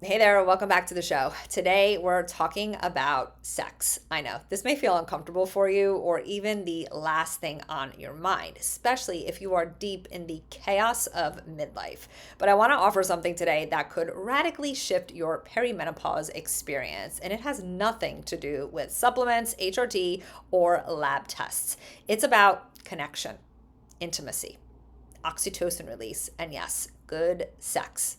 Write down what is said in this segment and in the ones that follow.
Hey there, welcome back to the show. Today we're talking about sex. I know this may feel uncomfortable for you or even the last thing on your mind, especially if you are deep in the chaos of midlife. But I want to offer something today that could radically shift your perimenopause experience, and it has nothing to do with supplements, HRT, or lab tests. It's about connection, intimacy, oxytocin release, and yes, good sex.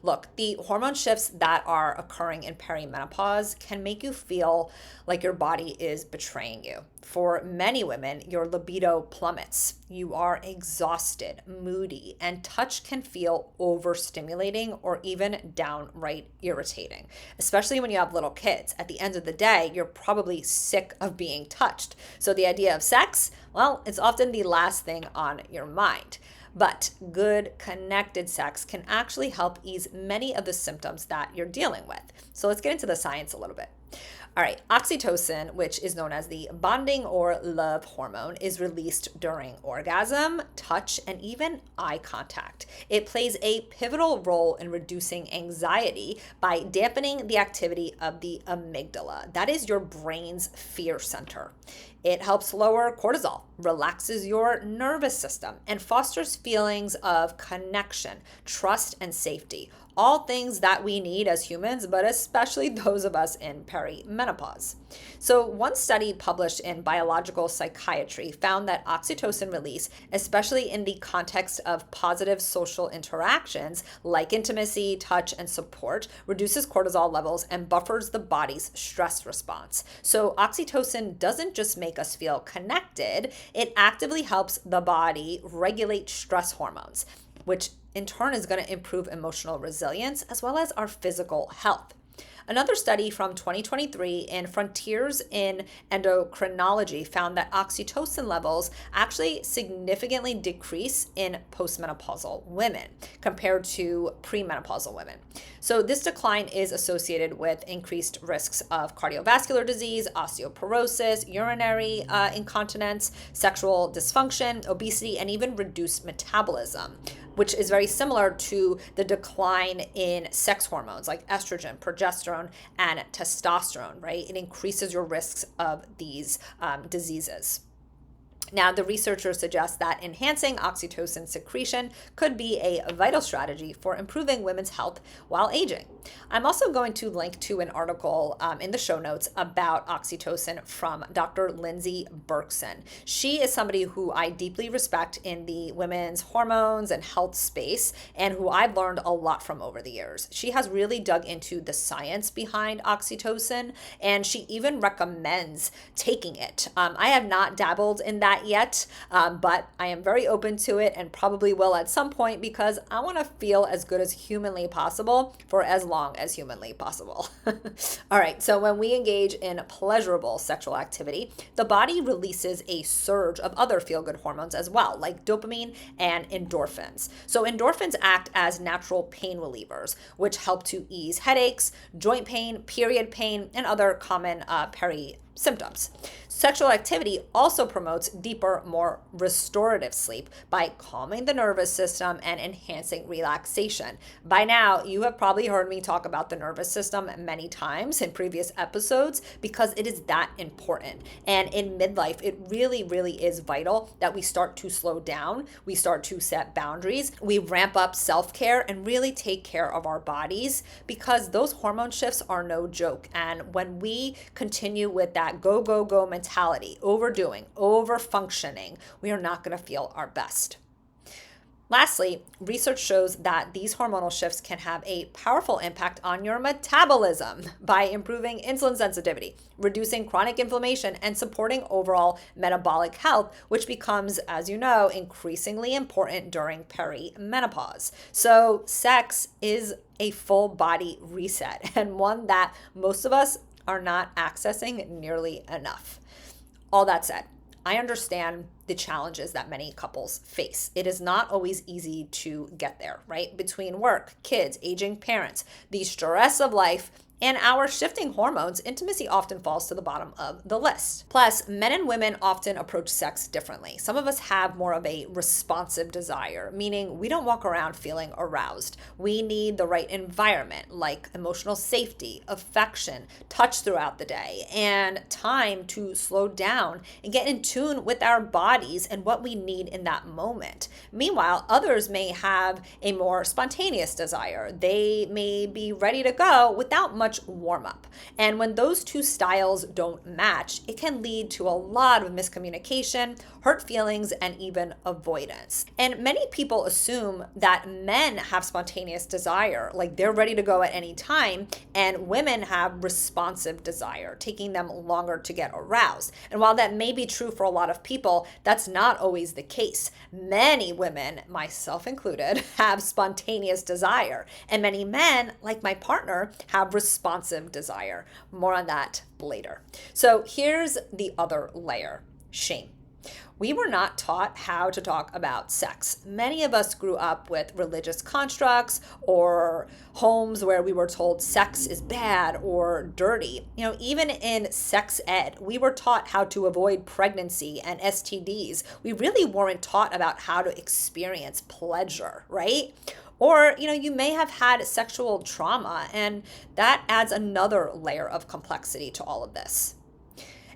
Look, the hormone shifts that are occurring in perimenopause can make you feel like your body is betraying you. For many women, your libido plummets. You are exhausted, moody, and touch can feel overstimulating or even downright irritating, especially when you have little kids. At the end of the day, you're probably sick of being touched. So the idea of sex, well, it's often the last thing on your mind. But good connected sex can actually help ease many of the symptoms that you're dealing with. So let's get into the science a little bit. All right, oxytocin, which is known as the bonding or love hormone, is released during orgasm, touch, and even eye contact. It plays a pivotal role in reducing anxiety by dampening the activity of the amygdala. That is your brain's fear center. It helps lower cortisol, relaxes your nervous system, and fosters feelings of connection, trust, and safety. All things that we need as humans, but especially those of us in perimenopause. So, one study published in Biological Psychiatry found that oxytocin release, especially in the context of positive social interactions like intimacy, touch, and support, reduces cortisol levels and buffers the body's stress response. So, oxytocin doesn't just make us feel connected, it actively helps the body regulate stress hormones, which in turn is going to improve emotional resilience as well as our physical health. Another study from 2023 in Frontiers in Endocrinology found that oxytocin levels actually significantly decrease in postmenopausal women compared to premenopausal women. So, this decline is associated with increased risks of cardiovascular disease, osteoporosis, urinary incontinence, sexual dysfunction, obesity, and even reduced metabolism, which is very similar to the decline in sex hormones like estrogen, progesterone, and testosterone, right? It increases your risks of these diseases. Now, the researchers suggest that enhancing oxytocin secretion could be a vital strategy for improving women's health while aging. I'm also going to link to an article in the show notes about oxytocin from Dr. Lindsay Berkson. She is somebody who I deeply respect in the women's hormones and health space and who I've learned a lot from over the years. She has really dug into the science behind oxytocin, and she even recommends taking it. I have not dabbled in that yet, but I am very open to it and probably will at some point because I want to feel as good as humanly possible for as long as humanly possible. All right, so when we engage in pleasurable sexual activity, the body releases a surge of other feel-good hormones as well, like dopamine and endorphins. So endorphins act as natural pain relievers, which help to ease headaches, joint pain, period pain, and other common symptoms. Sexual activity also promotes deeper, more restorative sleep by calming the nervous system and enhancing relaxation. By now, you have probably heard me talk about the nervous system many times in previous episodes because it is that important. And in midlife, it really, really is vital that we start to slow down, we start to set boundaries, we ramp up self-care and really take care of our bodies because those hormone shifts are no joke. And when we continue with that go, go, go mentality, overdoing, over functioning, we are not going to feel our best. Lastly, research shows that these hormonal shifts can have a powerful impact on your metabolism by improving insulin sensitivity, reducing chronic inflammation, and supporting overall metabolic health, which becomes, as you know, increasingly important during perimenopause. So, sex is a full body reset and one that most of us are not accessing nearly enough. All that said, I understand the challenges that many couples face. It is not always easy to get there, right? Between work, kids, aging parents, the stress of life, And our shifting hormones, intimacy often falls to the bottom of the list. Plus, men and women often approach sex differently. Some of us have more of a responsive desire, meaning we don't walk around feeling aroused. We need the right environment, like emotional safety, affection, touch throughout the day, and time to slow down and get in tune with our bodies and what we need in that moment. Meanwhile, others may have a more spontaneous desire. They may be ready to go without much warm up. And when those two styles don't match, it can lead to a lot of miscommunication, hurt feelings, and even avoidance. And many people assume that men have spontaneous desire, like they're ready to go at any time, and women have responsive desire, taking them longer to get aroused. And while that may be true for a lot of people, that's not always the case. Many women, myself included, have spontaneous desire, and many men, like my partner, have responsive desire. More on that later. So here's the other layer: shame. We were not taught how to talk about sex. Many of us grew up with religious constructs or homes where we were told sex is bad or dirty. Even in sex ed, we were taught how to avoid pregnancy and STDs. We really weren't taught about how to experience pleasure, right? Or, you may have had sexual trauma, and that adds another layer of complexity to all of this.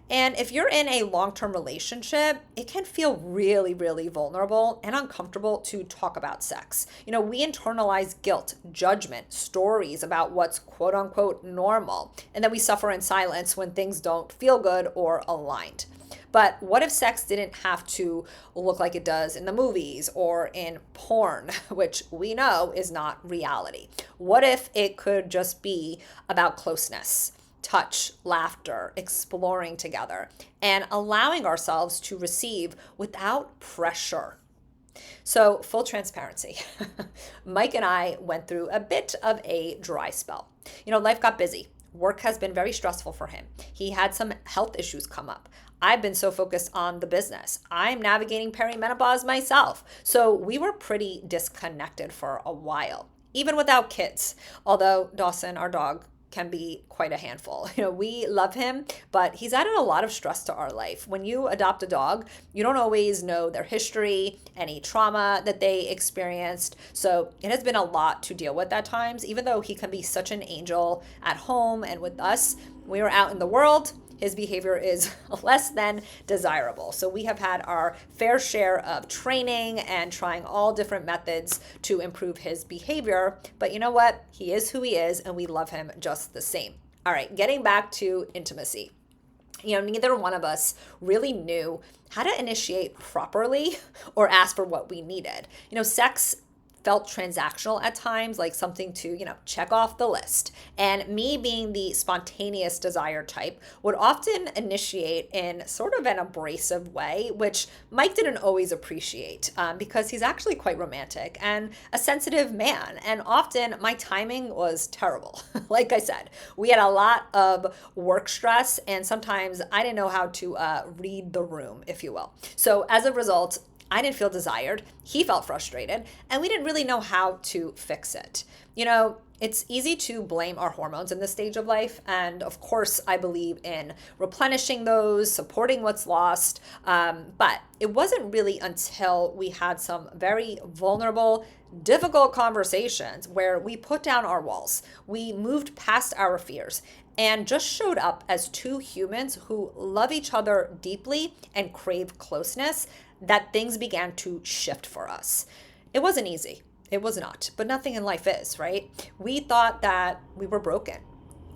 And if you're in a long-term relationship, it can feel really, really vulnerable and uncomfortable to talk about sex. We internalize guilt, judgment, stories about what's quote unquote normal, and then we suffer in silence when things don't feel good or aligned. But what if sex didn't have to look like it does in the movies or in porn, which we know is not reality? What if it could just be about closeness, touch, laughter, exploring together, and allowing ourselves to receive without pressure? So, full transparency, Mike and I went through a bit of a dry spell. Life got busy. Work has been very stressful for him. He had some health issues come up. I've been so focused on the business. I'm navigating perimenopause myself. So we were pretty disconnected for a while, even without kids. Although Dawson, our dog, can be quite a handful. We love him, but he's added a lot of stress to our life. When you adopt a dog, you don't always know their history, any trauma that they experienced. So it has been a lot to deal with at times, even though he can be such an angel at home and with us. We were out in the world. His behavior is less than desirable. So we have had our fair share of training and trying all different methods to improve his behavior. But you know what? He is who he is, and we love him just the same. All right, getting back to intimacy. Neither one of us really knew how to initiate properly or ask for what we needed. Sex felt transactional at times, like something to, check off the list. And me being the spontaneous desire type would often initiate in sort of an abrasive way, which Mike didn't always appreciate because he's actually quite romantic and a sensitive man. And often my timing was terrible. Like I said, we had a lot of work stress, and sometimes I didn't know how to read the room, if you will. So as a result, I didn't feel desired, he felt frustrated, and we didn't really know how to fix it. It's easy to blame our hormones in this stage of life, and of course I believe in replenishing those, supporting what's lost, but it wasn't really until we had some very vulnerable, difficult conversations where we put down our walls, we moved past our fears, and just showed up as two humans who love each other deeply and crave closeness, that things began to shift for us. It wasn't easy. It was not, but nothing in life is, right? We thought that we were broken.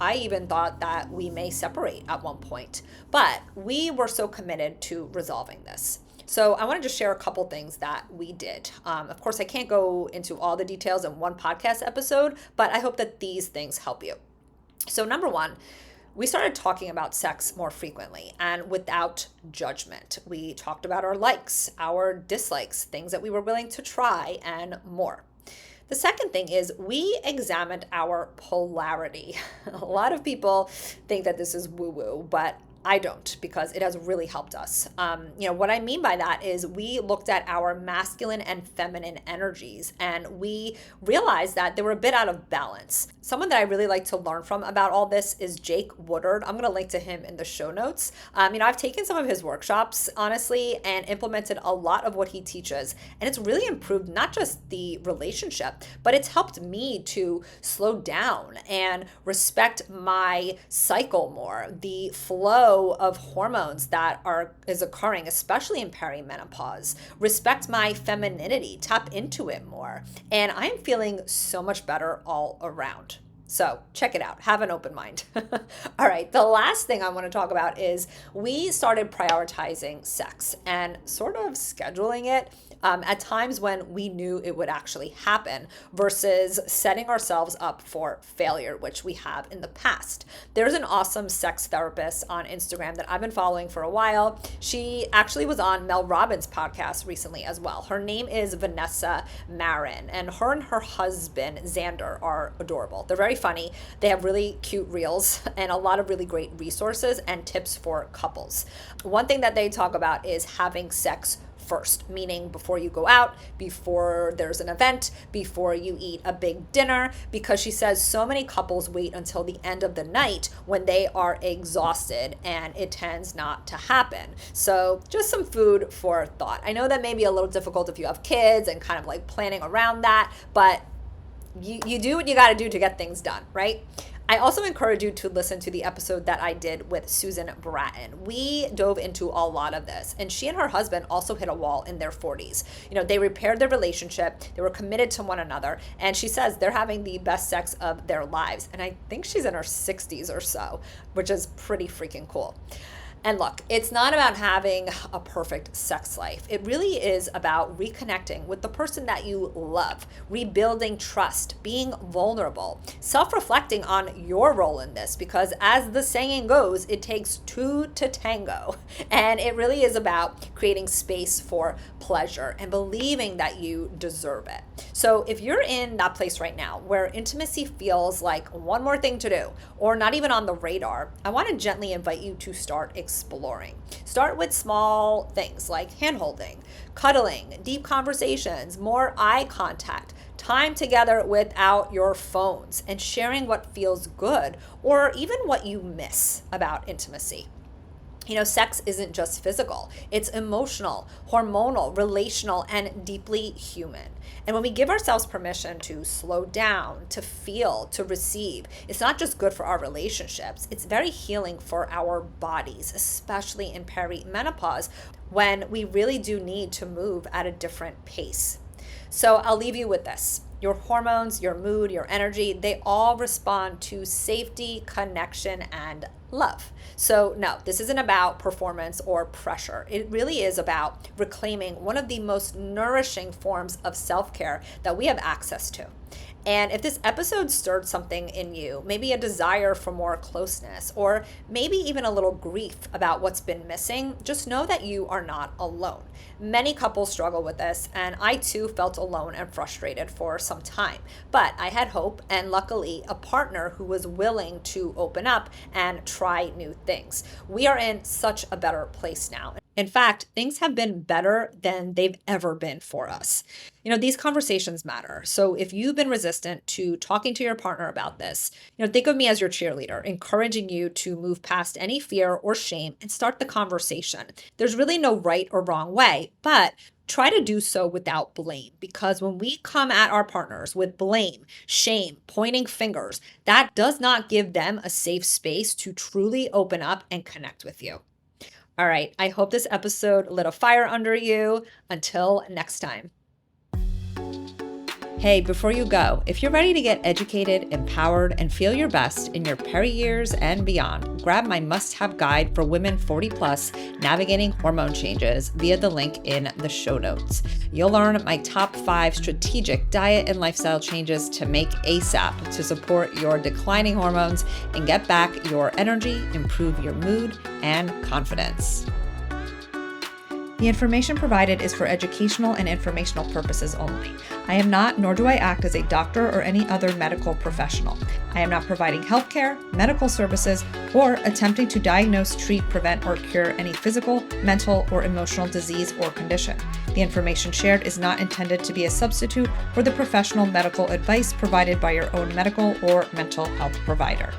I even thought that we may separate at one point, but we were so committed to resolving this. So I want to just share a couple things that we did. Of course, I can't go into all the details in one podcast episode, but I hope that these things help you. So number one, we started talking about sex more frequently and without judgment. We talked about our likes, our dislikes, things that we were willing to try, and more. The second thing is we examined our polarity. A lot of people think that this is woo-woo, but I don't, because it has really helped us. What I mean by that is we looked at our masculine and feminine energies, and we realized that they were a bit out of balance. Someone that I really like to learn from about all this is Jake Woodard. I'm going to link to him in the show notes. I've taken some of his workshops, honestly, and implemented a lot of what he teaches. And it's really improved not just the relationship, but it's helped me to slow down and respect my cycle more, the flow of hormones that is occurring, especially in perimenopause, respect my femininity, tap into it more. And I'm feeling so much better all around. So check it out. Have an open mind. All right. The last thing I want to talk about is we started prioritizing sex and sort of scheduling it at times when we knew it would actually happen versus setting ourselves up for failure, which we have in the past. There's an awesome sex therapist on Instagram that I've been following for a while. She actually was on Mel Robbins' podcast recently as well. Her name is Vanessa Marin, and her husband, Xander, are adorable. They're very funny. They have really cute reels and a lot of really great resources and tips for couples. One thing that they talk about is having sex first, meaning before you go out, before there's an event, before you eat a big dinner, because she says so many couples wait until the end of the night when they are exhausted, and it tends not to happen. So just some food for thought. I know that may be a little difficult if you have kids and kind of like planning around that, but you do what you got to do to get things done, right? I also encourage you to listen to the episode that I did with Susan Bratton. We dove into a lot of this, and she and her husband also hit a wall in their 40s. They repaired their relationship, they were committed to one another, and she says they're having the best sex of their lives. And I think she's in her 60s or so, which is pretty freaking cool. And look, it's not about having a perfect sex life. It really is about reconnecting with the person that you love, rebuilding trust, being vulnerable, self-reflecting on your role in this, because as the saying goes, it takes two to tango. And it really is about creating space for pleasure and believing that you deserve it. So if you're in that place right now where intimacy feels like one more thing to do or not even on the radar, I want to gently invite you to start exploring. Start with small things like hand-holding, cuddling, deep conversations, more eye contact, time together without your phones, and sharing what feels good or even what you miss about intimacy. Sex isn't just physical. It's emotional, hormonal, relational, and deeply human. And when we give ourselves permission to slow down, to feel, to receive, it's not just good for our relationships, it's very healing for our bodies, especially in perimenopause, when we really do need to move at a different pace. So I'll leave you with this. Your hormones, your mood, your energy, they all respond to safety, connection, and love. So no, this isn't about performance or pressure. It really is about reclaiming one of the most nourishing forms of self-care that we have access to. And if this episode stirred something in you, maybe a desire for more closeness, or maybe even a little grief about what's been missing, just know that you are not alone. Many couples struggle with this, and I too felt alone and frustrated for some time. But I had hope, and luckily a partner who was willing to open up and try new things. We are in such a better place now. In fact, things have been better than they've ever been for us. These conversations matter. So if you've been resistant to talking to your partner about this, think of me as your cheerleader, encouraging you to move past any fear or shame and start the conversation. There's really no right or wrong way, but try to do so without blame, because when we come at our partners with blame, shame, pointing fingers, that does not give them a safe space to truly open up and connect with you. All right, I hope this episode lit a fire under you. Until next time. Hey, before you go, if you're ready to get educated, empowered, and feel your best in your peri years and beyond, grab my must-have guide for women 40 plus navigating hormone changes via the link in the show notes. You'll learn my top 5 strategic diet and lifestyle changes to make ASAP to support your declining hormones and get back your energy, improve your mood and confidence. The information provided is for educational and informational purposes only. I am not, nor do I act as a doctor or any other medical professional. I am not providing healthcare, medical services, or attempting to diagnose, treat, prevent, or cure any physical, mental, or emotional disease or condition. The information shared is not intended to be a substitute for the professional medical advice provided by your own medical or mental health provider.